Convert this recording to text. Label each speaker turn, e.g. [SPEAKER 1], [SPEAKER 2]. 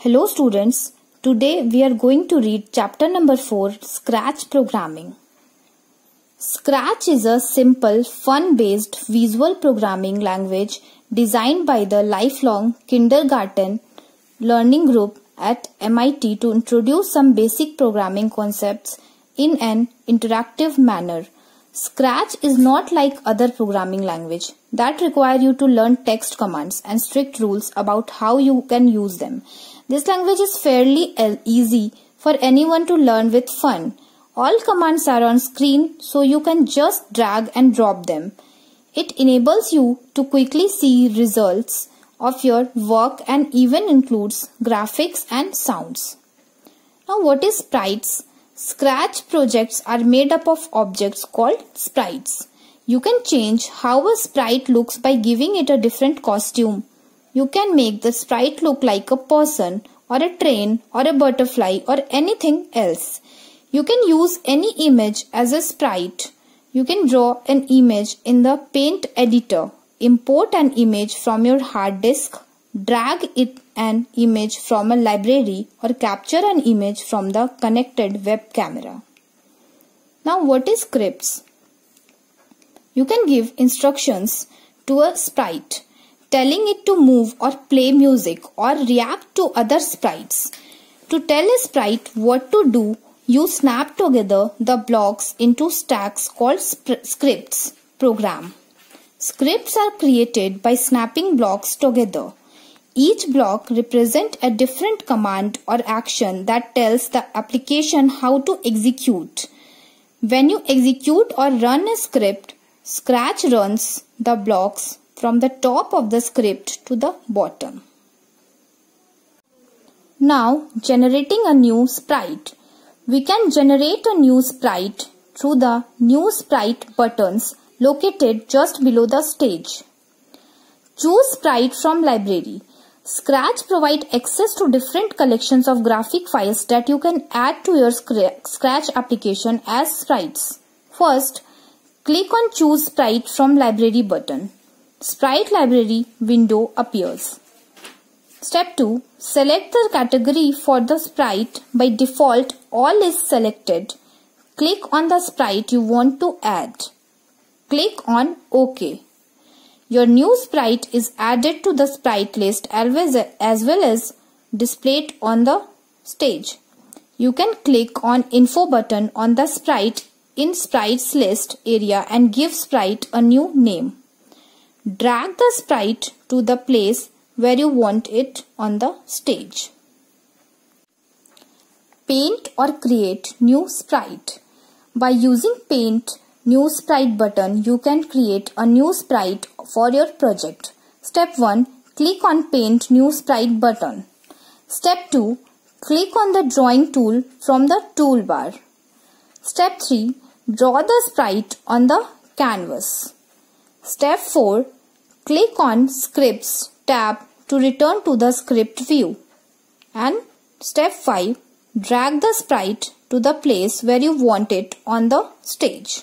[SPEAKER 1] Hello students, today we are going to read chapter number 4, Scratch Programming. Scratch is a simple, fun-based visual programming language designed by the Lifelong Kindergarten Learning Group at MIT to introduce some basic programming concepts in an interactive manner. Scratch is not like other programming language that require you to learn text commands and strict rules about how you can use them. This language is fairly easy for anyone to learn with fun. All commands are on screen, so you can just drag and drop them. It enables you to quickly see results of your work and even includes graphics and sounds. Now, what is sprites? Scratch projects are made up of objects called sprites. You can change how a sprite looks by giving it a different costume. You can make the sprite look like a person or a train or a butterfly or anything else. You can use any image as a sprite. You can draw an image in the Paint editor, import an image from your hard disk, drag an image from a library or capture an image from the connected web camera. Now, what is scripts? You can give instructions to a sprite, telling it to move or play music or react to other sprites. To tell a sprite what to do, you snap together the blocks into stacks called scripts program. Scripts are created by snapping blocks together. Each block represents a different command or action that tells the application how to execute. When you execute or run a script, Scratch runs the blocks from the top of the script to the bottom. Now, generating a new sprite. We can generate a new sprite through the New Sprite buttons located just below the stage. Choose Sprite from Library. Scratch provides access to different collections of graphic files that you can add to your Scratch application as sprites. First, click on Choose Sprite from Library button. Sprite Library window appears. Step 2. Select the category for the sprite. By default, all is selected. Click on the sprite you want to add. Click on OK. Your new sprite is added to the sprite list as well as displayed on the stage. You can click on Info button on the sprite in Sprites list area and give sprite a new name. Drag the sprite to the place where you want it on the stage. Paint or create new sprite. By using Paint New Sprite button, you can create a new sprite for your project. Step 1. Click on Paint New Sprite button. Step 2. Click on the Drawing tool from the toolbar. Step 3. Draw the sprite on the canvas. Step 4. Click on Scripts tab to return to the script view. And Step 5. Drag the sprite to the place where you want it on the stage.